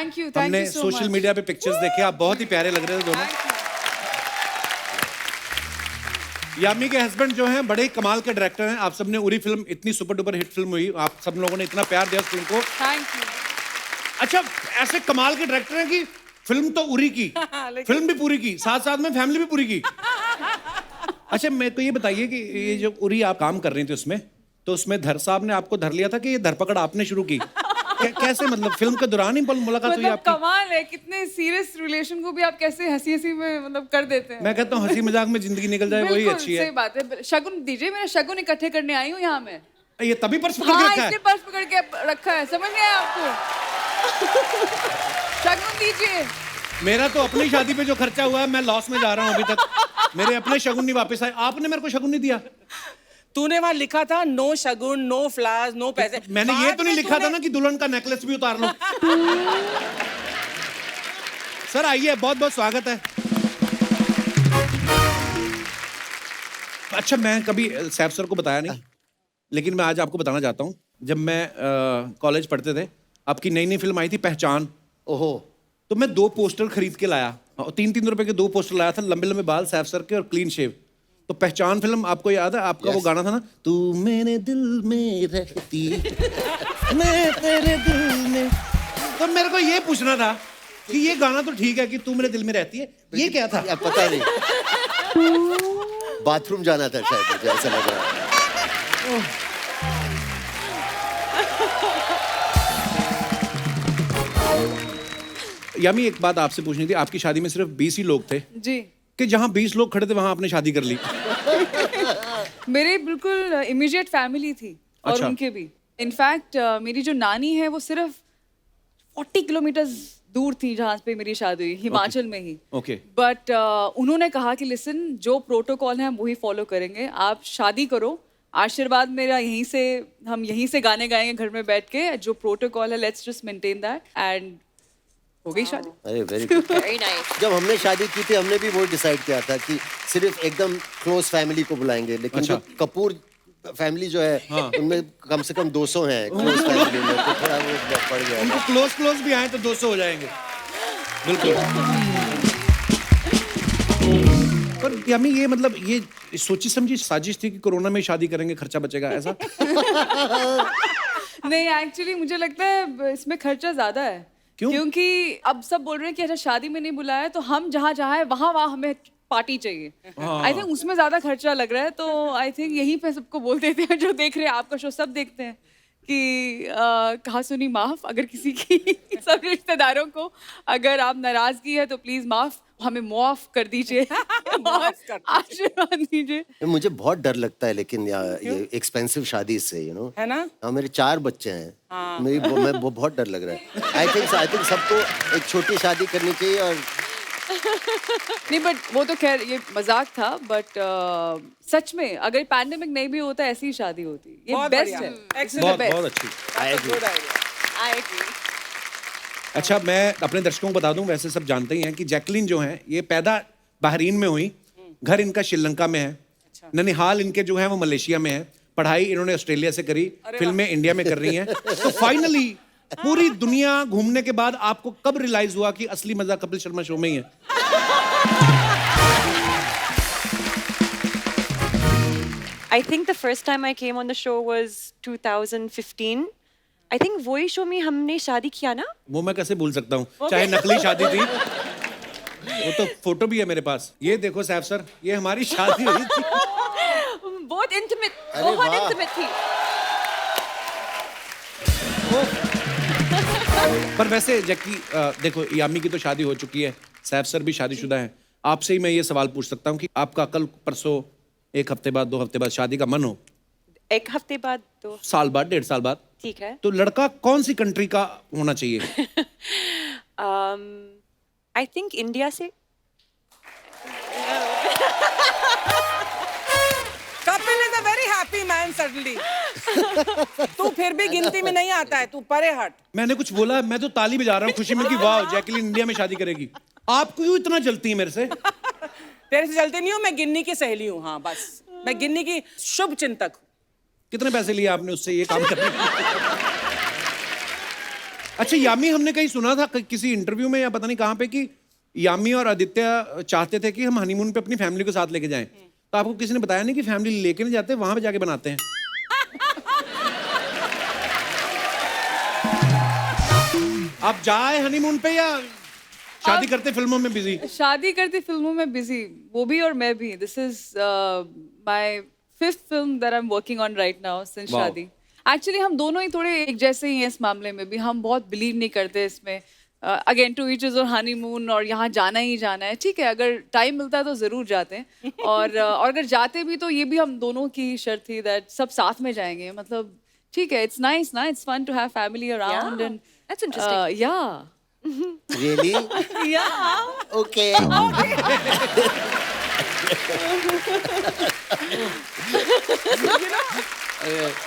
Thank you हमने सो social much. Media पे pictures देखे, आप बहुत ही प्यारे लग रहे थे दोनों। यामी के हस्बैंड जो हैं बड़े कमाल के डायरेक्टर हैं। आप सबने उरी फिल्म, इतनी सुपर डुपर हिट फिल्म हुई, आप सब लोगों ने इतना प्यार दिया उस फिल्म को। Thank you. अच्छा, ऐसे कमाल के डायरेक्टर हैं कि फिल्म तो उरी की, फिल्म भी पूरी की, साथ साथ में फैमिली भी पूरी की। अच्छा, मेरे को ये बताइए कि ये जो उरी आप काम कर रही थी उसमें, तो उसमें धर साहब ने आपको धर लिया था कि ये धरपकड़ आपने शुरू की? कैसे, मतलब फिल्म के दौरान ही मुलाकात हुई मतलब आपकी? कमाल है, कितने सीरियस रिलेशन को भी आप कैसे हंसी हंसी में मतलब कर देते हैं। मैं कहता हूँ हंसी मजाक में जिंदगी निकल जाए वही बिल्कुल अच्छी है। सही बात है। शगुन दीजिए, मेरा शगुन इकट्ठे करने आई हूँ यहाँ में। ये तभी पर्स पकड़ के हाँ, रखा है? इसलिए पर्स पकड़ के रखा है, समझ गए आपको? शगुन दीजिए। मेरा तो अपनी शादी पे जो खर्चा हुआ है, मैं लॉस में जा रहा हूँ अभी तक। मेरे अपने शगुन नहीं वापस आए, आपने मेरे को शगुन नहीं दिया। तूने वहां लिखा था नो शगुन, नो फ्लावर्स, नो पैसे। मैंने ये तो नहीं लिखा था ना कि दुल्हन का नेकलेस भी उतार लो। सर आइए, बहुत बहुत स्वागत है। अच्छा, मैं कभी सैफ सर को बताया नहीं, लेकिन मैं आज आपको बताना चाहता हूँ। जब मैं कॉलेज पढ़ते थे, आपकी नई नई फिल्म आई थी पहचान। ओहो। तो मैं 2 पोस्टर खरीद के लाया, 3-3 रुपए के 2 पोस्टर लाया था, लंबे लंबे बाल सैफ सर के और क्लीन शेव। तो पहचान फिल्म आपको याद है? आपका वो गाना था ना, तू मेरे दिल में रहती मैं तेरे दिल में। तो मेरे को ये पूछना था कि ये गाना तो ठीक है कि तू मेरे दिल में रहती है, ये क्या था? या पता नहीं, बाथरूम जाना था शायद, मुझे ऐसा लग रहा है। यामी, एक बात आपसे पूछनी थी। आपकी शादी में सिर्फ 20 ही लोग थे जी। कि जहां 20 लोग खड़े थे वहां आपने शादी कर ली? मेरे बिल्कुल इमीडिएट फैमिली थी और अच्छा। उनके भी। इनफैक्ट मेरी जो नानी है वो सिर्फ 40 किलोमीटर दूर थी जहाँ पे मेरी शादी हुई, हिमाचल में ही। ओके। बट उन्होंने कहा कि लिसन, जो प्रोटोकॉल है हम वही फॉलो करेंगे, आप शादी करो, आशीर्वाद मेरा यहीं से, हम यहीं से गाने गाएंगे घर में बैठ के, जो प्रोटोकॉल है let's just maintain that, and हो गई शादी। अरे वेरी गुड। Very nice. जब हमने शादी की थी, हमने भी वो डिसाइड किया था कि सिर्फ एकदम क्लोज फैमिली को बुलाएंगे, लेकिन अच्छा। जो कपूर फैमिली जो है, उनमें कम से कम 200 हैं क्लोज फैमिली में, तो थोड़ा वो बढ़ गया। उनको क्लोज भी आए तो 200 हो जाएंगे। बिल्कुल। पर यामी, ये मतलब ये सोची समझी साजिश थी कि कोरोना में शादी करेंगे, खर्चा बचेगा, ऐसा? नहीं, एक्चुअली मुझे लगता है इसमें खर्चा ज्यादा है। क्यों? क्योंकि अब सब बोल रहे हैं कि अच्छा शादी में नहीं बुलाया, तो हम जहाँ जहाँ है वहाँ हमें पार्टी चाहिए। आई थिंक उसमें ज्यादा खर्चा लग रहा है, तो आई थिंक यहीं पे सबको बोल देते हैं, जो देख रहे हैं आपका शो सब देखते हैं, कि कहा सुनी माफ, अगर किसी की सब रिश्तेदारों को अगर आप नाराजगी है तो प्लीज माफ, हमें माफ कर दीजिए, आशीर्वाद दीजिए। मुझे बहुत डर लगता है लेकिन ये एक्सपेंसिव शादी से, है ना? हाँ, मेरे 4 बच्चे हैं। मैं बहुत डर लग रहा है। आई थिंक सबको एक छोटी शादी करनी चाहिए। और नहीं, बट वो तो खैर ये मजाक था, बट सच में अगर पैंडेमिक नहीं भी होता ऐसी ही शादी होती, ये बहुत बेस्ट बढ़िया। है। Excellent. बहुत अच्छी। That's a good idea. I agree. अच्छा, मैं अपने दर्शकों को बता दूं, वैसे सब जानते ही हैं कि जैकलीन जो हैं ये पैदा बहरीन में हुई, घर इनका श्रीलंका में है, ननिहाल इनके जो है वो मलेशिया में है, पढ़ाई इन्होंने ऑस्ट्रेलिया से करी, फिल्में इंडिया में कर रही हैं। तो फाइनली पूरी दुनिया घूमने के बाद आपको कब रियलाइज हुआ कि असली मजा कपिल शर्मा शो में ही है? I think the first time I came on the show was 2015. I think वही शो में हमने शादी किया ना? वो मैं कैसे भूल सकता हूँ, चाहे नकली शादी थी। वो तो फोटो भी है मेरे पास, ये देखो सैफ सर, ये हमारी शादी हुई थी। बहुत इंटीमेट, अरे बहुत वाह। इंटीमेट थी। पर वैसे जैकी, देखो यामी की तो शादी हो चुकी है, सैफ सर भी शादीशुदा हैं। आपसे ही मैं ये सवाल पूछ सकता हूँ कि आपका कल परसों, 1 हफ्ते बाद, 2 हफ्ते बाद शादी का मन हो, 1 हफ्ते बाद, 2 साल बाद, 1.5 साल बाद, ठीक है। तो लड़का कौन सी कंट्री का होना चाहिए? आई थिंक इंडिया से। Kapil is a very happy man suddenly. तू फिर भी गिनती में नहीं आता है, तू परे हट। मैंने कुछ बोला? मैं तो ताली बजा रहा हूँ खुशी में कि वाह, जैकलीन इंडिया में शादी करेगी। आप क्यों इतना जलती है मेरे से? तेरे से जलती नहीं हूँ, मैं गिन्नी की सहेली हूँ। हाँ बस, मैं गिन्नी की शुभ चिंतक हूँ। कितने पैसे लिए आपने उससे ये काम करने के? अच्छा यामी, हमने कहीं सुना था किसी इंटरव्यू में या पता नहीं कहाँ पे कि यामी और आदित्य चाहते थे कि हम हनीमून पे अपनी फैमिली को साथ लेके जाएं, तो आपको किसी ने बताया नहीं कि फैमिली लेके नहीं जाते, वहां पे जाके बनाते हैं? आप जाए हनीमून पे या शादी करते फिल्मों में बिजी? शादी करती फिल्मों में बिजी, वो भी और मैं भी. This is my 5th film that I am working on right now since Wow. शादी. एक्चुअली हम दोनों ही थोड़े एक जैसे ही हैं इस मामले में भी. हम बहुत बिलीव नहीं करते इसमें. अगेन टू ईच इज और हनीमून और यहाँ जाना ही जाना है. ठीक है, अगर टाइम मिलता है तो जरूर जाते हैं. और अगर जाते भी तो ये भी हम दोनों की शर्त थी दैट सब साथ में जाएंगे. मतलब ठीक है, इट्स नाइस ना, it's fun to have family around and That's interesting. या Really? या Okay.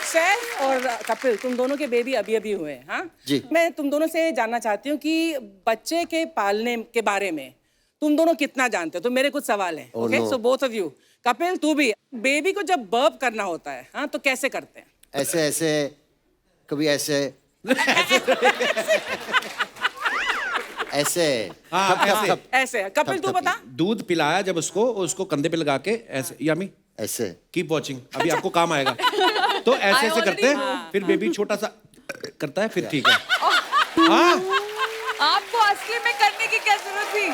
सैफ और कपिल, तुम दोनों के बेबी अभी अभी हुए हैं. हाँ जी. मैं तुम दोनों से जानना चाहती हूँ कि बच्चे के पालने के बारे में तुम दोनों कितना जानते हो. तो मेरे कुछ सवाल हैं. Oh, okay, no. So both of you. Kapil तू भी, बेबी को जब बर्प करना होता है हाँ तो कैसे करते हैं? ऐसे ऐसे, कभी ऐसे ऐसे. हाँ, ऐसे. ऐसे. कपिल तू बता. दूध पिलाया जब उसको कंधे पे लगा के ऐसे. यामी ऐसे. कीप वॉचिंग, अभी आपको काम आएगा. तो ऐसे ऐसे करते हैं, फिर बेबी छोटा सा करता है, फिर ठीक है. हाँ, आपको असली में करने की क्या जरूरत थी?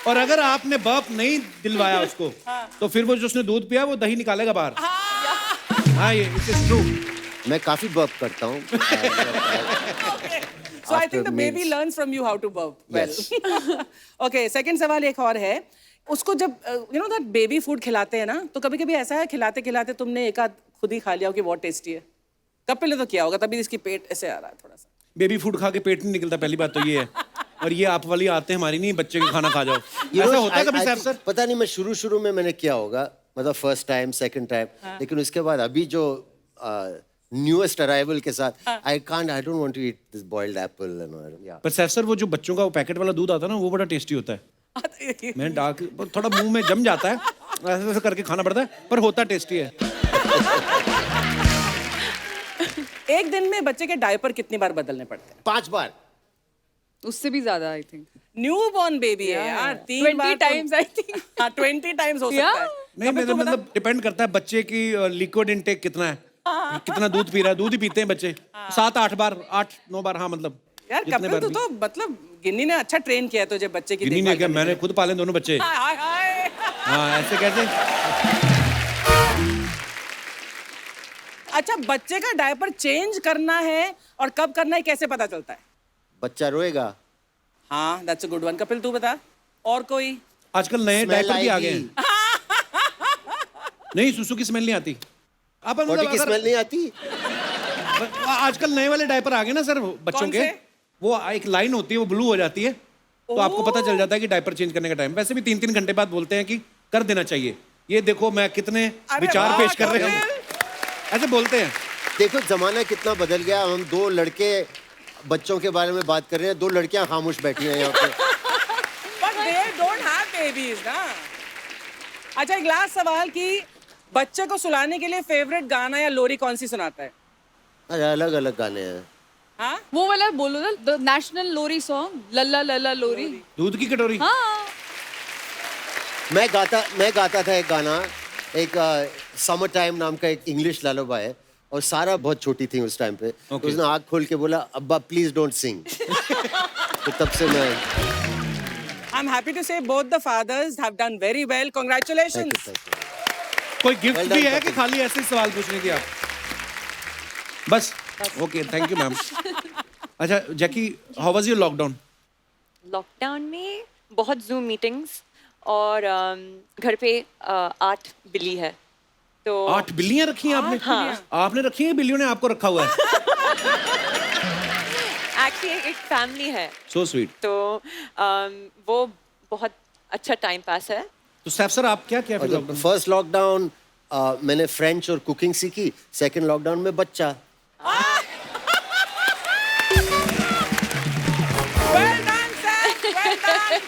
और अगर आपने बर्प नहीं दिलवाया उसको, तो फिर वो जो उसने दूध पिया वो दही निकालेगा बाहर. हाँ, ये इट इज ट्रू. मैं काफी बर्प करता हूँ. So I think After the baby meals. learns from you how to burp well. Yes. Okay, second सवाल एक और है. उसको जब you know that baby food खिलाते हैं ना, तो कभी-कभी ऐसा है खिलाते खिलाते तुमने एक आध खुद ही खा लिया हो कि बहुत टेस्टी है. कपिल ने तो किया होगा, तभी इसकी पेट ऐसे आ रहा है थोड़ा सा. बेबी फूड खा के पेट नहीं निकलता, पहली बात तो ये है. और ये आप वाली आते हमारी नहीं, बच्चे के खाना खा जाओ. You ऐसा know, होता है कभी I सैफ think- सर? पता नहीं, मैं शुरू में मैंने किया होगा, मतलब फर्स्ट टाइम सेकंड टाइम, लेकिन उसके बाद अभी जो न्यूएस्ट अराइवल के साथ I don't want to eat this boiled apple and all. या पर सैफ सर, वो जो बच्चों का वो पैकेट वाला दूध आता है ना, वो बड़ा टेस्टी होता है. मैंने डाल के थोड़ा मुंह में जम जाता है, ऐसे ऐसे करके खाना पड़ता है, पर होता टेस्टी है. एक दिन में बच्चे के डायपर कितनी बार बदलने पड़ते हैं? 5 बार. उससे भी ज्यादा I think. New born baby है यार. 3 20 बार times I think. हाँ 20 टाइम्स हो सकता है. नहीं, मेरा मतलब डिपेंड करता है बच्चे की लिक्विड इनटेक कितना है, कितना दूध पी रहा है. दूध ही पीते हैं बच्चे 7-8 बार, 8-9 बार. हाँ, मतलब यार जितने कपिल बार तू भी. तो मतलब गिन्नी ने अच्छा ट्रेन किया है तुझे बच्चे की गिनी ने देखभाल क्या, करने मैंने के खुद पाले दोनों बच्चे. लिए. हाय हाय. हाँ, ऐसे कैसे? अच्छा, बच्चे का डायपर चेंज करना है और कब करना है कैसे पता चलता है? बच्चा रोएगा. हाँ, that's a good one. Kapil तू बता. और कोई? आजकल नए Smell डायपर भी आ गए आएगी. हैं. नहीं, सुसु की स्मेल नहीं आती. आप बॉडी की स्मेल नहीं आती. आजकल नए वाले डायपर आ गए ना सर बच्चों कौन के. से? वो एक लाइन होती है, वो ब्लू हो जाती है, तो आपको पता चल जाता है कि डायपर चेंज करने का टाइम. वैसे भी 3-3 घंटे बाद बोलते हैं कि कर देना चाहिए. ये देखो मैं कितने अरे विचार वाह, पेश कर रहे हैं, कपिल. ऐसे बोलते हैं. देखो जमाना कितना बदल गया. हम 2 लड़के बच्चों के बारे में बात कर रहे हैं, 2 लड़कियां खामोश बैठी हैं यहाँ पे. But they don't have babies ना. अच्छा, एक लास्ट सवाल कि बच्चे को सुलाने के लिए फेवरेट गाना या लोरी कौन सी सुनाता है? अरे अलग अलग गाने हैं. हाँ? वो वाला बोलो ना, द नेशनल लोरी सॉन्ग, लल्ला लल्ला लोरी. दूध की कटोरी. हाँ. मैं गाता था एक गाना, एक समर टाइम नाम का एक इंग्लिश लालोबाय है, और सारा बहुत छोटी थी उस टाइम पे. तो Okay. उसने आँख खोल के बोला, अब्बा प्लीज डोंट सिंग. तो तब से मैं. I'm happy to say both the fathers have done very well. Congratulations. Thank you. कोई गिफ्ट Well भी done, है कि कपिल. खाली ऐसे ही सवाल पूछने की आप? बस. Okay, thank you ma'am. अच्छा Jackie, how was your lockdown? Lockdown में बहुत जूम मीटिंग्स और घर पे 8 बिल्ली है. तो 8 बिल्लियां रखी हैं आपने? हाँ. आपने रखी हैं, बिल्लियों ने आपको रखा हुआ है? एक्चुअली एक फैमिली है, सो स्वीट. तो वो बहुत अच्छा टाइम पास है. तो सैफ सर, आप क्या किया फिर लॉकडाउन? फर्स्ट लॉकडाउन मैंने फ्रेंच और कुकिंग सीखी. सेकंड लॉकडाउन में बच्चा. Well done, Sam. Well done.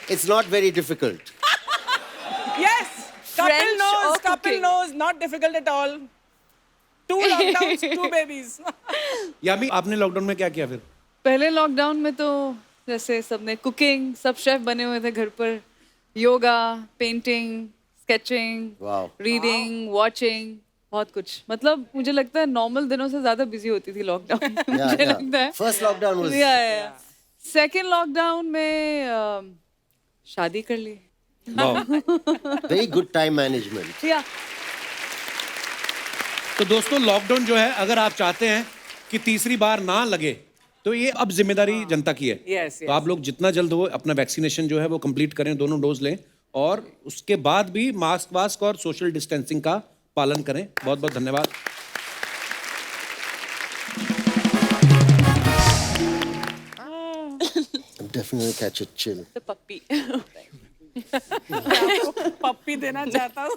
It's not very difficult. Yes. Kapil French knows. or Kapil cooking? knows. Not difficult at all. 2 lockdowns, 2 babies. यामी आपने लॉकडाउन में क्या किया फिर? पहले लॉकडाउन में तो जैसे सबने कुकिंग, सब शेफ बने हुए थे घर पर, yoga, painting, sketching, Wow. Reading, watching, बहुत कुछ। मतलब मुझे लगता है नॉर्मल दिनों से ज्यादा बिजी होती थी लॉकडाउन में। मुझे yeah. लगता है First lockdown was- second lockdown में शादी कर ली। Very good time management. या तो दोस्तों लॉकडाउन जो है अगर आप चाहते हैं कि तीसरी बार ना लगे तो ये अब जिम्मेदारी जनता की है। Yes, तो आप लोग जितना जल्द हो अपना वैक्सीनेशन जो है वो कंप्लीट करें, दोनों डोज लें और उसके बाद भी मास्क वास्क और सोशल डिस्टेंसिंग का पालन करें। बहुत बहुत धन्यवाद। I'm definitely catch a chill. The puppy. पप्पी देना चाहता हूँ।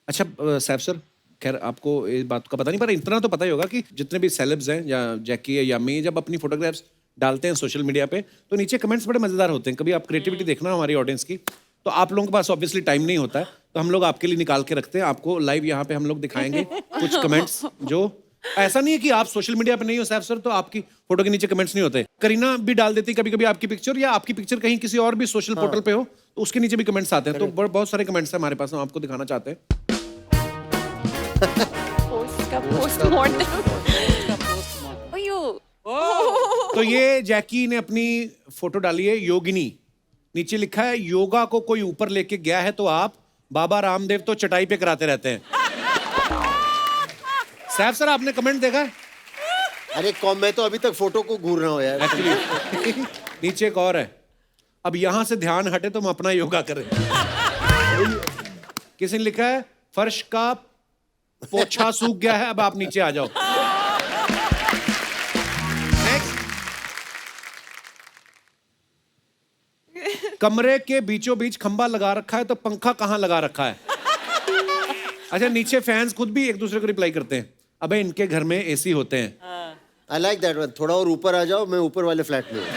अच्छा सैफ सर, खैर आपको इस बात का पता नहीं, पर इतना तो पता ही होगा कि जितने भी सेलेब्स हैं या जैकी है या मी, जब अपनी फोटोग्राफ्स डालते हैं सोशल मीडिया पे तो नीचे कमेंट्स बड़े मजेदार होते हैं। कभी आप क्रिएटिविटी देखना हमारी ऑडियंस की, तो आप लोगों के पास ऑब्वियसली टाइम नहीं होता है, तो हम लोग आपके लिए निकाल के रखते हैं। आपको लाइव यहाँ पे हम लोग दिखाएंगे कुछ कमेंट्स जो, ऐसा नहीं है कि आप सोशल मीडिया पे नहीं हो सैफ सर तो आपकी फोटो के नीचे कमेंट्स नहीं होते। करीना भी डाल देती कभी कभी आपकी पिक्चर, या आपकी पिक्चर कहीं किसी और भी सोशल पोर्टल पे हो तो उसके नीचे भी कमेंट्स आते हैं। तो बहुत सारे कमेंट्स हैं हमारे पास, हम आपको दिखाना चाहते हैं। Postmortem. Ayo. तो ये जैकी ने अपनी फोटो डाली है योगिनी, नीचे लिखा है योगा को कोई ऊपर लेके गया है तो आप, बाबा रामदेव तो चटाई पे कराते रहते हैं। सैफ सर आपने कमेंट देखा है? अरे कौन, मैं तो अभी तक फोटो को घूर रहा हूँ यार। एक्चुअली नीचे एक और है, अब यहां से ध्यान हटे तो हम अपना योगा करें। किसी ने लिखा है फर्श का पोछा सूख गया है, अब आप नीचे आ जाओ। नेक्स्ट, कमरे के बीचों बीच खंबा लगा रखा है तो पंखा कहां लगा रखा है? अच्छा, नीचे फैंस खुद भी एक दूसरे को रिप्लाई करते हैं, अबे इनके घर में एसी होते हैं। I like that one. थोड़ा और ऊपर आ जाओ, मैं ऊपर वाले फ्लैट में हूँ।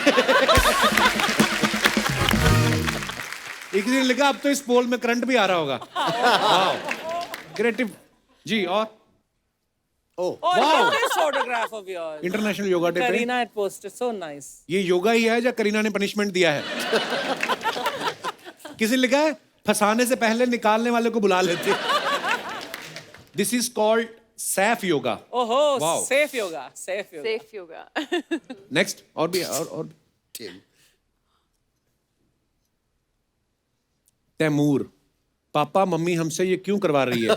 एक दिन लिखा अब तो इस पोल में करंट भी आ रहा होगा। क्रिएटिव जी। और Oh, Oh, look at this photograph of yours. International yoga day पे Karina had posted, so nice. ये योगा ही है या करीना ने पनिशमेंट दिया है? किसी ने लिखा है फंसाने से पहले निकालने वाले को बुला लेते। This is called Saif yoga. Oh, Wow. safe yoga, safe yoga. Safe yoga. Next, और भी और Tim. तैमूर, पापा मम्मी हमसे ये क्यों करवा रही है?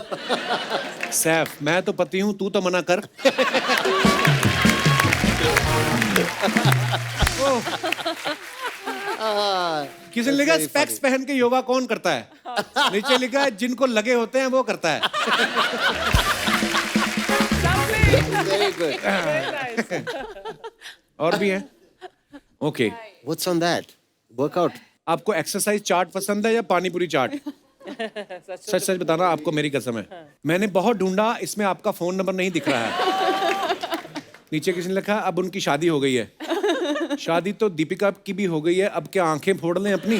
सैफ, मैं तो पति हूं, तू तो मना कर। किसी ने लिखा स्पेक्स पहन के योगा कौन करता है? नीचे लिखा है जिनको लगे होते हैं वो करता है। Very good. और भी है? Okay. What's on that? Workout. आपको एक्सरसाइज चार्ट पसंद है या पानीपुरी चाट? सच सच बताना, आपको मेरी कसम है। मैंने बहुत ढूंढा, इसमें आपका फोन नंबर नहीं दिख रहा है। नीचे किसी ने लिखा अब उनकी शादी हो गई है। शादी तो दीपिका की भी हो गई है, अब क्या आंखें फोड़ लें अपनी?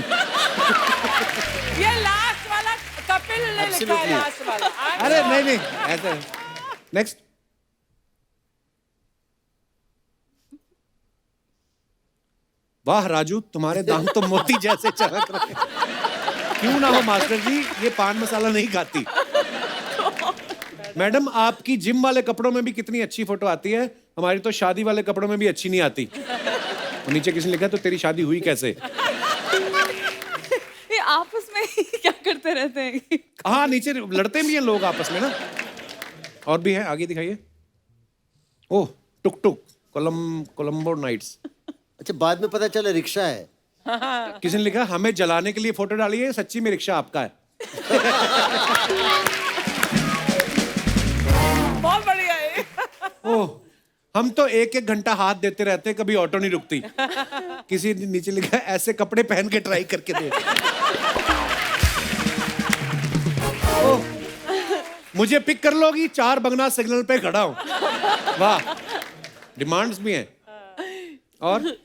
ये लास्ट वाला कपिल ने लिखा है, लास्ट वाला। अरे नहीं ऐसा। नेक्स्ट, वाह राजू, तुम्हारे दांत तो मोती जैसे चमक रहे हैं। क्यों ना हो मास्टर जी, ये पान मसाला नहीं खाती। मैडम, आपकी जिम वाले कपड़ों में भी कितनी अच्छी फोटो आती है, हमारी तो शादी वाले कपड़ों में भी अच्छी नहीं आती। और नीचे किसी ने लिखा तो तेरी शादी हुई कैसे? ये आपस में ही क्या करते रहते हैं? हाँ, नीचे लड़ते भी हैं लोग आपस में ना। और भी है, आगे दिखाइए। ओह, टुक टुक कोलंबो नाइट्स। अच्छा, बाद में पता चला रिक्शा है। किसी ने लिखा हमें जलाने के लिए फोटो डाली है, सच्ची में रिक्शा आपका है। बहुत बढ़िया है। ओह, हम तो एक एक घंटा हाथ देते रहते हैं, कभी ऑटो नहीं रुकती। किसी ने नीचे लिखा है ऐसे कपड़े पहन के ट्राई करके दे। ओह, मुझे पिक कर लोगी, 4 बगना सिग्नल पे खड़ा हूं। वाह, डिमांड्स भी हैं। और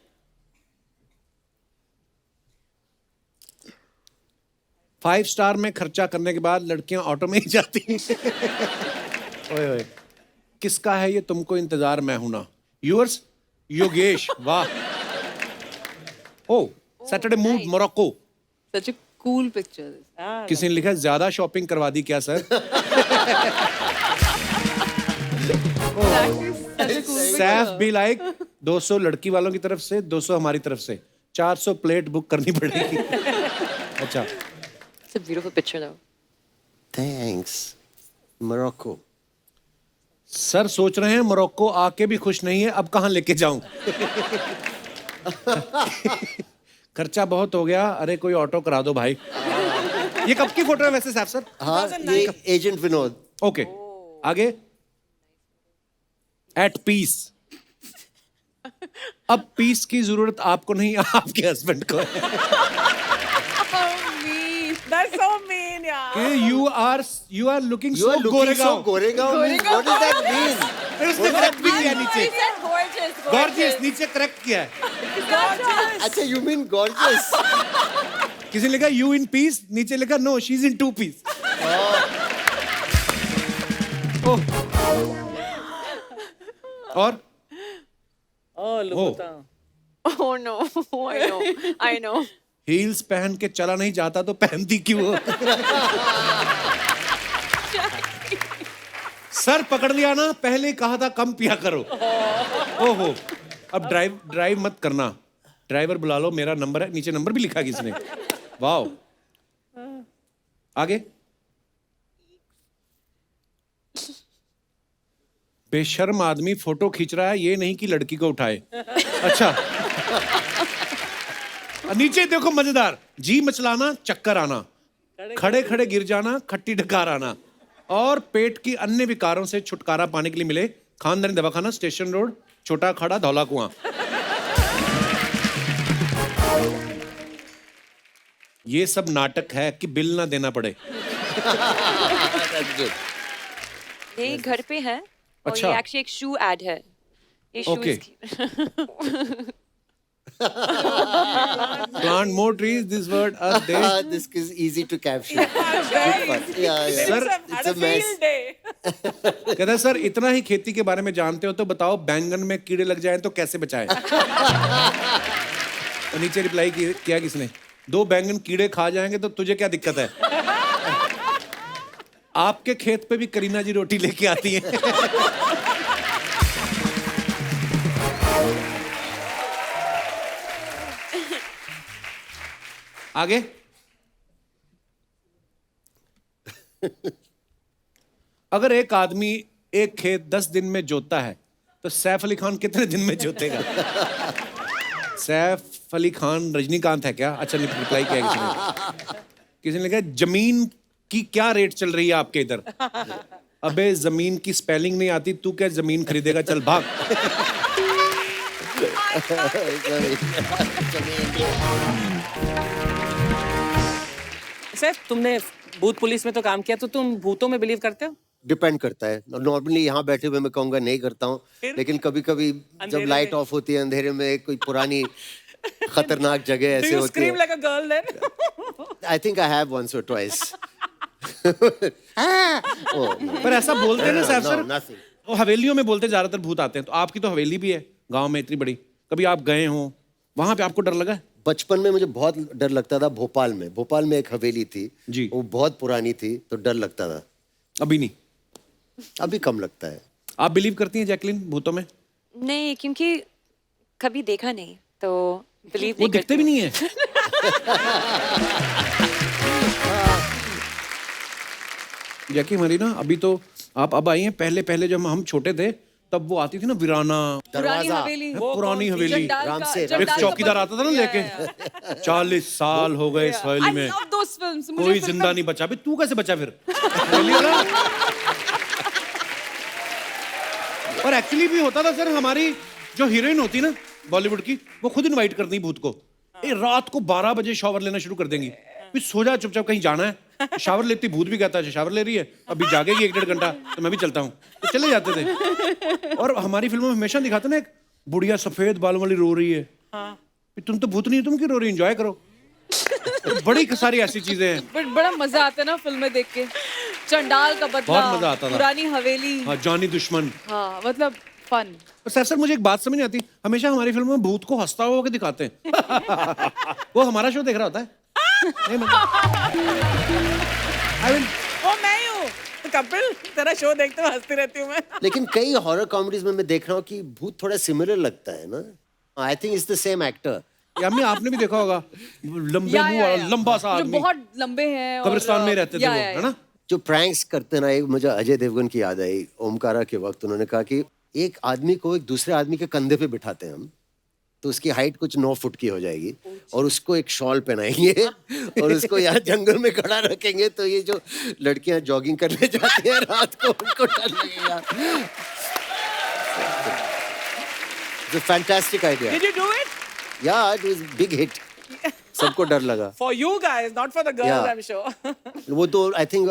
5 स्टार में खर्चा करने के बाद लड़कियां ऑटो में ही जाती हैं। ओए ओए, किसका है ये तुमको इंतजार मैं हूं ना? यूअर्स योगेश, वाह। Oh Saturday move Morocco. Such a cool picture. किसी ने लिखा है ज्यादा शॉपिंग करवा दी क्या sir? That is such a cool Saif be like 200 लड़की वालों की तरफ से, 200 हमारी तरफ से, 400 प्लेट बुक करनी पड़ेगी। अच्छा, It's a beautiful picture though. Thanks. Morocco. Sir सोच रहे हैं मोरक्को आके भी खुश नहीं है, अब कहाँ लेके जाऊं? खर्चा बहुत हो गया, अरे कोई ऑटो करा दो भाई। ये कब की फोटो है वैसे सैफ सर? हाँ, ये एजेंट विनोद। ओके, आगे। At peace. अब पीस की जरूरत आपको नहीं, आपके हस्बैंड को है। That's so mean, यार. You are looking You so are looking so Goregaon. Goregaon. means- What does that mean? उसने करेक्ट भी किया नीचे। gorgeous. गॉर्जियस नीचे करेक्ट किया है। अच्छा, you mean gorgeous? किसी ने लिखा यू इन पीस, नीचे लिखा no she is in 2 piece. और Oh, Lupita. Oh no, I know, I know. Heels पहन के चला नहीं जाता तो पहनती क्यों हो? सर पकड़ लिया ना, पहले ही कहा था कम पिया करो। ओहो, अब ड्राइव मत करना, ड्राइवर बुला लो, मेरा नंबर है, नीचे नंबर भी लिखा किसने। वाओ, आगे। बेशर्म आदमी फोटो खींच रहा है, ये नहीं कि लड़की को उठाए। अच्छा, नीचे देखो मजेदार, जी मचलाना, चक्कर आना, खड़े खड़े गिर जाना, खट्टी डकार आना, और पेट की अन्य विकारों से छुटकारा पाने के लिए मिले खानदानी दवाखाना, स्टेशन रोड, छोटा खड़ा, धौला कुआं। ये सब नाटक है कि बिल ना देना पड़े। ये घर पे है और अच्छा। ये एक्चुअली एक शू एड है। ये Okay. Shoes Plant more trees, this word are there. This is easy to capture. Good fun. Yeah. Sir, It's a mess. कहता है सर इतना ही खेती के बारे में जानते हो तो बताओ बैंगन में कीड़े लग जाएं तो कैसे बचाएं? तो नीचे रिप्लाई किया किसने? 2 बैंगन कीड़े खा जाएंगे तो तुझे क्या दिक्कत है? आपके खेत पे भी करीना जी रोटी लेके आती है। आगे। अगर एक आदमी एक खेत 10 दिन में जोतता है तो सैफ अली खान कितने दिन में जोतेगा? सैफ अली खान रजनीकांत है क्या? अच्छा, रिप्लाई किया किसी ने लिखा जमीन की क्या रेट चल रही है आपके इधर? अबे जमीन की स्पेलिंग नहीं आती, तू क्या जमीन खरीदेगा? चल भाग। सर, तुमने भूत पुलिस में तो काम किया, तो तुम भूतों में बिलीव करते हो? डिपेंड करता है। नॉर्मली यहाँ बैठे हुए मैं कहूँगा नहीं करता हूँ, लेकिन कभी कभी जब लाइट ऑफ होती है अंधेरे में, कोई पुरानी खतरनाक जगह ऐसे होती scream है। like a girl then? I think I have once or twice. पर ऐसा बोलते हैं ना सैफ No, सर, nothing. वो हवेलियों में बोलते ज्यादातर भूत आते हैं, तो आपकी तो हवेली भी है गांव में इतनी बड़ी, कभी आप गए हो वहां पे, आपको डर लगा है? बचपन में मुझे बहुत डर लगता था। भोपाल में एक हवेली थी जी। वो बहुत पुरानी थी, तो डर लगता था। अभी नहीं? अभी कम लगता है। आप बिलीव करती हैं जैकलिन भूतों में? नहीं, क्योंकि कभी देखा नहीं तो बिलीव वो नहीं दिखते करती। भी नहीं है। जैकी हमारी ना, अभी तो आप अब आई हैं, पहले जब हम छोटे थे तब वो आती थी ना वीराना, पुरानी दरवाजा। हवेली। पुरानी हवेली। जंडाल राम का- से- जंडाल एक का चौकीदार आता था ना Yeah, लेके। yeah, yeah. 40 साल हो गए इस हवेली I में, love those films. मुझे कोई फिल्म जिंदा नहीं बचा। अबे तू कैसे बचा फिर? हवेली वाला। और एक्चुअली भी होता था सर, हमारी जो हीरोइन होती ना बॉलीवुड की, वो खुद इनवाइट करती भूत को। ए रात को 12 बजे शावर लेना शुरू कर देंगी, फिर सो जा चुपचाप, कहीं जाना है। शावर लेती, भूत भी कहता है शावर ले रही है, अभी जागेगी 1-1.5 घंटा, तो मैं भी चलता हूँ, तो चले जाते थे। और हमारी फिल्मों में हमेशा दिखाते ना, एक बुढ़िया सफेद बालों वाली रो रही है। तुम तो भूत नहीं हो, तुम क्यों रो रही? एंजॉय करो। बड़ी सारी ऐसी चीजें हैं। बट बड़ा मजा आता है ना फिल्में देख के। चंडाल का बदला, बहुत मजा आता था। पुरानी हवेली, हाँ, जॉनी दुश्मन। हाँ मतलब फन। सर मुझे एक बात समझ नहीं आती, हमेशा हमारी फिल्मों में भूत को हंसता हुआ के दिखाते हैं। वो हमारा शो देख रहा होता है। नहीं, I mean, वो मैं ही हूँ कपिल, तेरा शो देखते हुए हंसती रहती हूँ मैं। लेकिन कई हॉरर कॉमेडीज में मैं देख रहा हूँ कि भूत थोड़ा सिमिलर लगता है ना। I think it's the same actor. Yami आपने भी देखा होगा, लंबे या, मुंह या, वाला या। लंबा सा जो आदमी, बहुत लंबे हैं और कब्रिस्तान में रहते थे या, वो, या, है ना? जो प्रैंक्स करते ना, एक मुझे अजय देवगन की याद आई। ओमकारा के वक्त उन्होंने कहा कि एक आदमी को एक दूसरे आदमी के कंधे पे बिठाते हैं हम, तो उसकी हाइट कुछ 9 फुट की हो जाएगी और उसको एक शॉल पहनाएंगे और उसको यहाँ जंगल में खड़ा रखेंगे, तो ये जो लड़कियां जॉगिंग करने जाती हैं रात को, उनको डर लगेगा। It's a fantastic idea. Did you do it? Yeah, it was big hit. सबको डर लगा। For you guys, not for the girls, Yeah. I'm sure. वो तो आई थिंक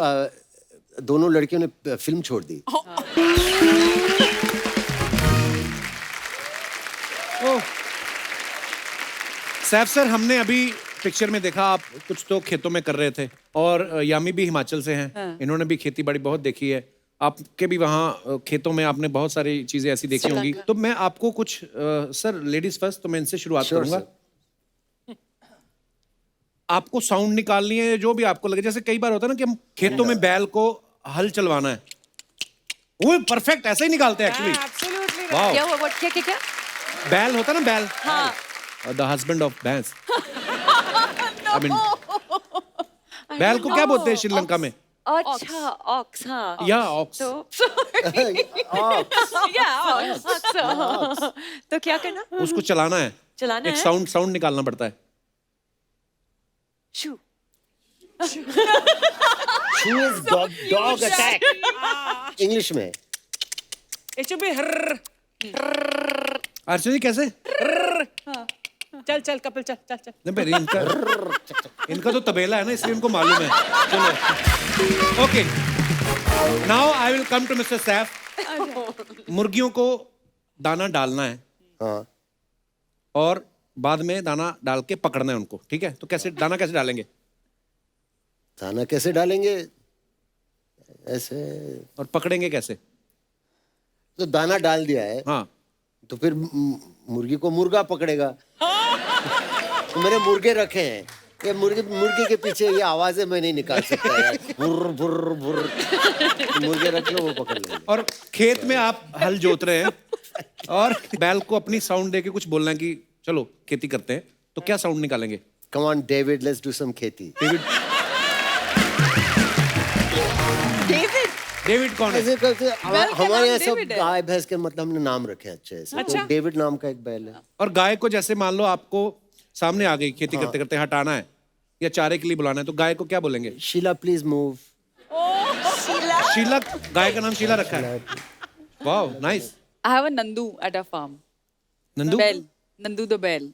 दोनों लड़कियों ने फिल्म छोड़ दी। सैफ सर, हमने अभी पिक्चर में देखा आप कुछ तो खेतों में कर रहे थे, और यामी भी हिमाचल से हैं, इन्होंने भी खेती बाड़ी बहुत देखी है। आपके भी वहाँ खेतों में आपने बहुत सारी चीजें ऐसी देखी होंगी। तो मैं आपको कुछ सर, लेडीज फर्स्ट, तो मैं इनसे शुरुआत करूंगा। आपको साउंड निकालनी है, जो भी आपको लगे। जैसे कई बार होता है ना कि हम खेतों में बैल को हल चलवाना है, वो परफेक्ट ऐसे ही निकालते हैं एक्चुअली। Absolutely. वाओ, क्या हुआ? क्या क्या क्या? बैल होता है ना, बैल, हाँ। द हस्बैंड ऑफ भैंस। आई मीन, बैल को क्या बोलते हैं श्रीलंका में? अच्छा, ऑक्स, हाँ। या ऑक्स। तो तो क्या करना? उसको चलाना है, चलाना एक है? साउंड निकालना पड़ता है। शू। She is dog attack. English में। It should be hurr. अर्चना जी कैसे? चल चल कपिल, चल चल चल। नहीं भाई, इनका तो तबेला है ना, इसलिए इनको मालूम है। चलो, okay, now I will come to mister Saif. मुर्गियों को दाना डालना है, हाँ। और बाद में दाना डाल के पकड़ना है उनको, ठीक है? तो कैसे दाना कैसे डालेंगे? दाना कैसे डालेंगे? ऐसे। और पकड़ेंगे कैसे? तो दाना डाल दिया है, हाँ, तो फिर मुर्गी को मुर्गा पकड़ेगा। तो मैंने मुर्गे रखे हैं, ये मुर्गी के पीछे ये आवाजें मैं नहीं निकाल सकता यार। बुर्र बुर्र बुर्र। तो मुर्गे रख लो, वो पकड़ लेंगे। और खेत में आप हल जोत रहे हैं, और बैल को अपनी साउंड देके कुछ बोलना है कि चलो खेती करते हैं, तो क्या साउंड निकालेंगे? Come on David, let's do some खेती। डेविड कौन है? ऐसे करते हमारे यहाँ नाम सब डेविड है। गाय भैंस के मतलब हमने नाम रखे हैं अच्छे से। तो डेविड नाम का एक बैल है। और गाय को जैसे मान लो आपको सामने आ गई खेती करते करते, हटाना है या चारे के लिए बुलाना है, तो गाय को क्या बोलेंगे? Sheela please move. शीला, गाय का नाम शीला रखा है। Wow, nice. I have a Nandu at our farm. Nandu, Bell. Nandu the bell.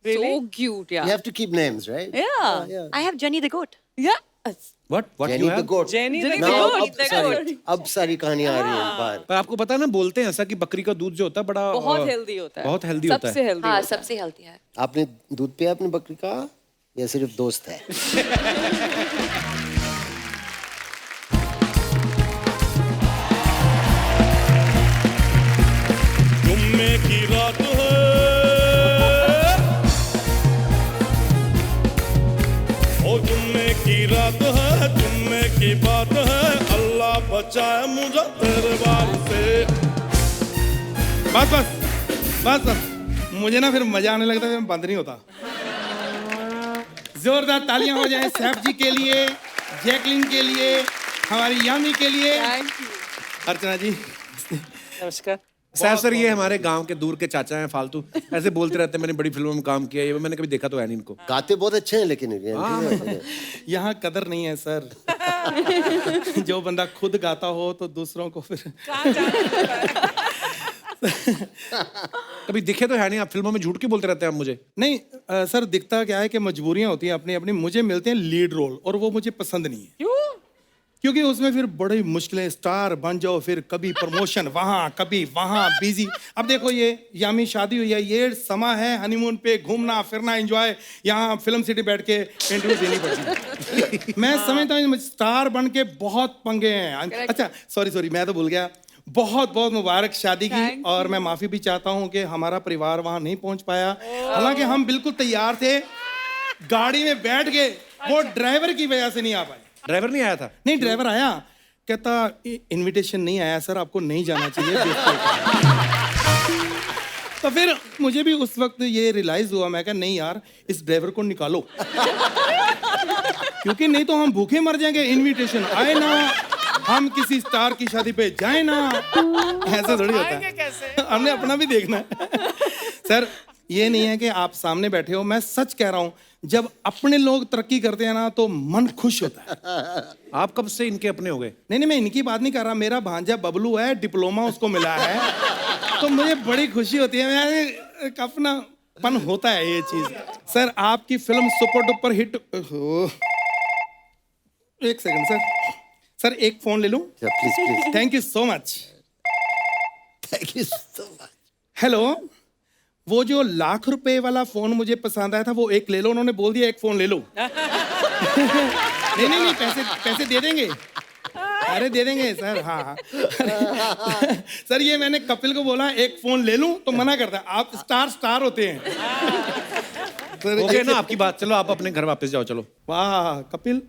So cute, You yeah. have to keep names, right? Yeah. I have Jenny the goat. Yeah. What Jenny you the have? goat. Jenny the Now, goat. अब सारी कहानियां आ रही हैं बाहर। पर आपको पता है ना, बोलते हैं ऐसा कि बकरी का दूध जो होता है बड़ा बहुत हेल्दी होता है। बहुत हेल्दी होता सबसे है। हेल्दी। हाँ, सबसे हेल्दी है। आपने दूध पिया अपनी बकरी का, या सिर्फ दोस्त है? जुम्मे की रात है, ओ जुम्मे की रात है, जुम्मे की बात है, अल्लाह बचाए मुझे तेरे बाल से। बस बस बस बस, मुझे ना फिर मजा आने लगता है, बंद नहीं होता। जोरदार तालियां हो जाएं सैफ जी के लिए, जैकलिन के लिए, हमारी यामी के लिए। अर्चना जी नमस्कार। सैफ सर, ये हमारे गांव के दूर के चाचा हैं, फालतू ऐसे बोलते रहते हैं मैंने बड़ी फिल्मों में काम किया है, ये मैंने कभी देखा तो है नहीं इनको। गाते बहुत अच्छे हैं लेकिन ये। यहाँ कदर नहीं है सर। जो बंदा खुद गाता हो तो दूसरों को फिर। कभी दिखे तो है नहीं, आप फिल्मों में झूठ क्यों बोलते रहते हैं आप मुझे? नहीं सर, दिखता क्या है कि मजबूरियां होती हैं अपनी अपनी। मुझे मिलते हैं लीड रोल और वो मुझे पसंद नहीं है। क्यों? क्योंकि उसमें फिर बड़ी मुश्किलें, स्टार बन जाओ, फिर कभी प्रमोशन वहाँ, कभी वहाँ, बिजी। अब देखो ये यामी शादी हुई है, ये समा है हनीमून पे घूमना फिरना एंजॉय, यहाँ फिल्म सिटी बैठ के इंटरव्यू देनी पड़ती। मैं समझता हूँ स्टार बन के बहुत पंगे हैं। अच्छा सॉरी मैं तो भूल गया, बहुत बहुत मुबारक शादी की। और मैं माफी भी चाहता हूँ कि हमारा परिवार वहाँ नहीं पहुँच पाया, हालांकि हम बिल्कुल तैयार थे, गाड़ी में बैठ गए, वो ड्राइवर की वजह से नहीं आ पाए। ड्राइवर नहीं आया था? नहीं, ड्राइवर आया, कहता इनविटेशन नहीं आया सर, आपको नहीं जाना चाहिए। तो फिर मुझे भी उस वक्त ये रियलाइज हुआ, मैं कहा नहीं यार, इस ड्राइवर को निकालो, क्योंकि नहीं तो हम भूखे मर जाएंगे। इनविटेशन आए ना, हम किसी स्टार की शादी पे जाए ना, ऐसा थोड़ी होता है, हमने अपना भी देखना है। सर ये नहीं है कि आप सामने बैठे हो, मैं सच कह रहा हूँ, जब अपने लोग तरक्की करते हैं ना तो मन खुश होता है। आप कब से इनके अपने हो गए? नहीं, मैं इनकी बात नहीं कर रहा, मेरा भांजा बबलू है, डिप्लोमा उसको मिला है, तो मुझे बड़ी खुशी होती है, मैं अपना पन होता है ये चीज। सर आपकी फिल्म सुपर डुपर हिट। एक सेकंड सर एक फोन ले लूं? Please thank you so much. Thank you so much. Hello, वो जो लाख रुपए वाला फोन मुझे पसंद आया था, वो एक ले लो, उन्होंने बोल दिया एक फोन ले लो। नहीं, पैसे दे देंगे, अरे दे देंगे सर। हाँ सर ये मैंने कपिल को बोला एक फोन ले लूं तो मना करता है, आप स्टार होते हैं। हो गया ना आपकी बात, चलो आप अपने घर वापस जाओ, चलो। वाह कपिल,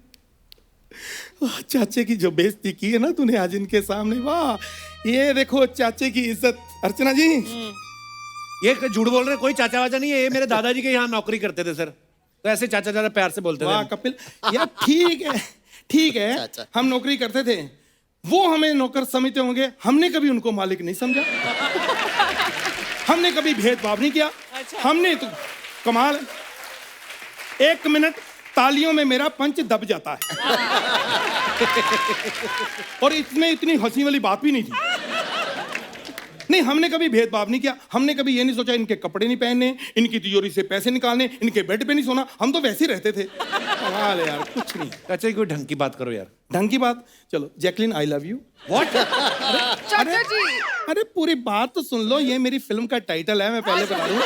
चाचे की जो बेइज्जती की है ना तूने आज इनके सामने, वाह, ये देखो चाचे की इज्जत। अर्चना जी ये झूठ बोल रहे, कोई चाचा वाचा नहीं है, ये मेरे दादाजी के यहाँ नौकरी करते थे सर, तो ऐसे चाचा ज्यादा प्यार से बोलते थे। वाह कपिल, यार ठीक है, हम नौकरी करते थे, वो हमें नौकर समझते होंगे, हमने कभी उनको मालिक नहीं समझा, हमने कभी भेदभाव नहीं किया। हमने तो कमाल है, 1 मिनट तालियों में मेरा पंच दब जाता है। और इसमें इतनी हंसी वाली बात भी नहीं थी। नहीं, हमने कभी भेदभाव नहीं किया, हमने कभी ये नहीं सोचा इनके कपड़े नहीं पहनने, इनकी तिजोरी से पैसे निकालने, इनके बेड पे नहीं सोना, हम तो वैसे ही रहते थे। कमाल है यार, कुछ नहीं। अच्छा कोई ढंग की बात करो यार। ढंग की बात, चलो Jacqueline I love you. What? चाचा जी, अरे पूरी बात तो सुन लो, ये मेरी फिल्म का टाइटल है, मैं पहले बता दूं।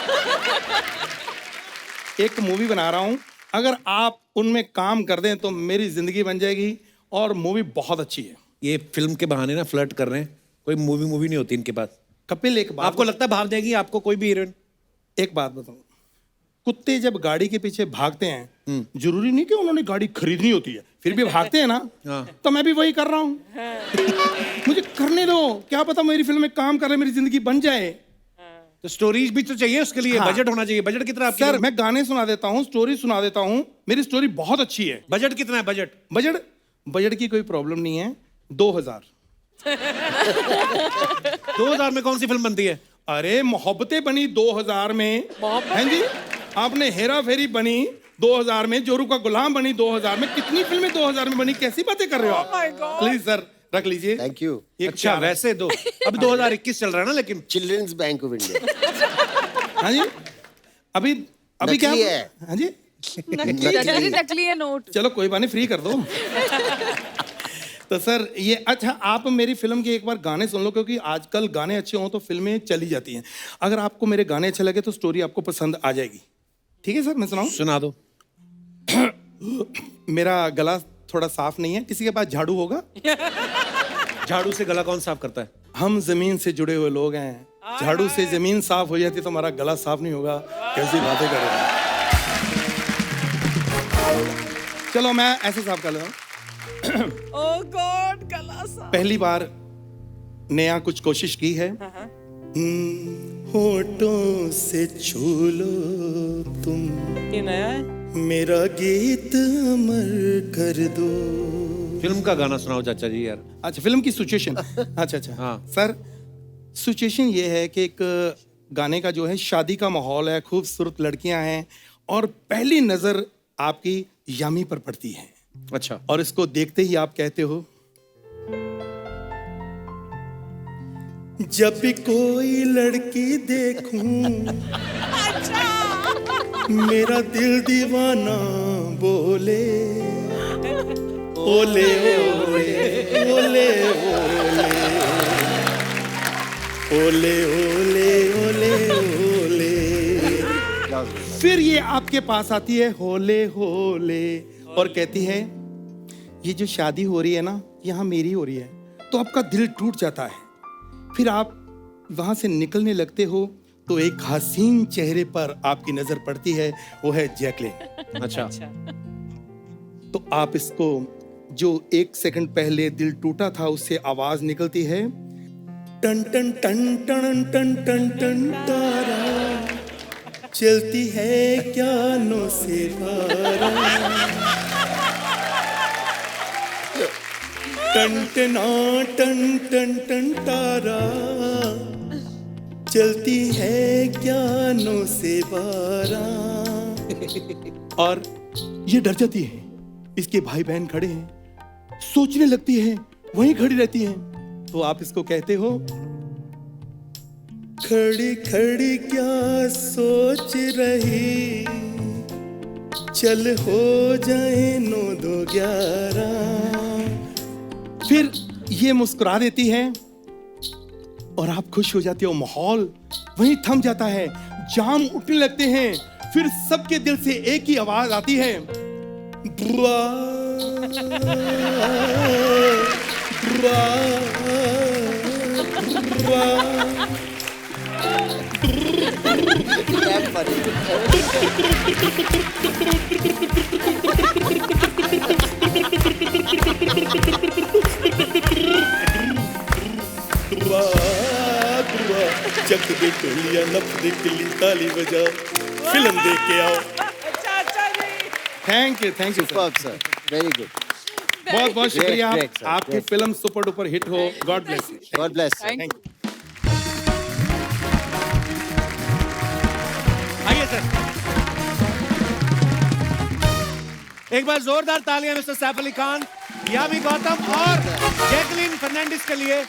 एक मूवी बना रहा हूं, अगर आप उनमें काम कर दें तो मेरी जिंदगी बन जाएगी, और मूवी बहुत अच्छी है। ये फिल्म के बहाने ना फ्लर्ट कर रहे हैं, कोई मूवी नहीं होती इनके पास। कपिल एक बात, आपको लगता है भाव देगी आपको कोई भी हीरोइन? एक बात बताऊं, कुत्ते जब गाड़ी के पीछे भागते हैं, जरूरी नहीं कि उन्होंने गाड़ी खरीदनी होती है, फिर भी भागते हैं ना। तो मैं भी वही कर रहा हूँ। मुझे करने दो, क्या पता मेरी फिल्म में काम कर रहे, मेरी जिंदगी बन जाए। तो स्टोरीज भी तो चाहिए उसके लिए। हाँ। बजट होना चाहिए। बजट कितना आपकी? सर मैं गाने सुना देता हूँ, स्टोरी सुना देता हूँ, मेरी स्टोरी बहुत अच्छी है। बजट कितना है? बजट की कोई प्रॉब्लम नहीं है, 2000। 2000 में कौन सी फिल्म बनती है? अरे मोहब्बतें बनी 2000 में, हैं जी? आपने हेरा फेरी बनी 2000 में, जोरू का गुलाम बनी 2000 में, कितनी फिल्में 2000 में बनी, कैसी बातें कर रहे हो आप? प्लीज सर रख लीजिए। Thank you. अच्छा वैसे दो, अब 2021 चल रहा है ना, लेकिन चिल्ड्रंस बैंक ऑफ इंडिया। हाँ जी, अभी क्या नकली है। हाँ जी, चाचा जी नकली है नोट। चलो कोई बात नहीं, फ्री कर दो। तो सर ये, अच्छा आप मेरी फिल्म के एक बार गाने सुन लो, क्योंकि आजकल गाने अच्छे हों तो फिल्में चली जाती हैं। अगर आपको मेरे गाने अच्छे लगे तो स्टोरी आपको पसंद आ जाएगी। ठीक है सर, मैं सुनाऊं? सुना दो। मेरा गला थोड़ा साफ नहीं है, किसी के पास झाड़ू होगा? झाड़ू से गला कौन साफ करता है? हम जमीन से जुड़े हुए लोग हैं, झाड़ू से जमीन साफ हो जाती तो हमारा गला साफ नहीं होगा। कैसी बातें कर रहे हैं। चलो मैं ऐसे साफ कर लेता हूँ। ओह गॉड, गला सा। पहली बार नया कुछ कोशिश की है। होठों से छू लो तुम, ये नया है? मेरा गीत अमर कर दो। फिल्म का गाना सुनाओ चाचा जी यार। अच्छा फिल्म की सिचुएशन। अच्छा हाँ। सर सिचुएशन ये है कि एक गाने का जो है शादी का माहौल है, खूबसूरत लड़कियां हैं, और पहली नजर आपकी यामी पर पड़ती है। अच्छा। और इसको देखते ही आप कहते हो, जब भी कोई लड़की देखूं मेरा दिल दीवाना बोले। ओले ओले ओले ओले ओले ओले ओले। फिर ये आपके पास आती है होले होले और कहती है ये जो शादी हो रही है ना यहाँ मेरी हो रही है। तो आपका दिल टूट जाता है। फिर आप वहां से निकलने लगते हो तो एक हसीन चेहरे पर आपकी नजर पड़ती है, वो है जैकलिन। अच्छा तो आप इसको जो 1 सेकंड पहले दिल टूटा था उससे आवाज निकलती है टन टन टन टन टन टन टन तारा चलती है क्या नो से पारा टन टना टन टन टन तारा चलती है क्या नो से पारा। और ये डर जाती है, इसके भाई बहन खड़े हैं, सोचने लगती है, वहीं खड़ी रहती हैं। तो आप इसको कहते हो खड़ी खड़ी क्या सोच रही चल हो जाए 9 2 11। फिर ये मुस्कुरा देती है और आप खुश हो जाते हो। माहौल वहीं थम जाता है, जाम उठने लगते हैं। फिर सबके दिल से एक ही आवाज आती है बुआ बुआ बुआ। चक दे टोलिया नप दे किल्ली ताली बजा फिल्म देख के आओ। Thank you Superb, sir. Very good. बहुत बहुत शुक्रिया। great, sir. आपकी Yes. फिल्म सुपर डुपर हिट हो। God bless you. God bless. Thank you. आइए सर, एक बार जोरदार तालियां मिस्टर सैफ अली खान, यामी गौतम और जैकलिन फर्नांडिस के लिए।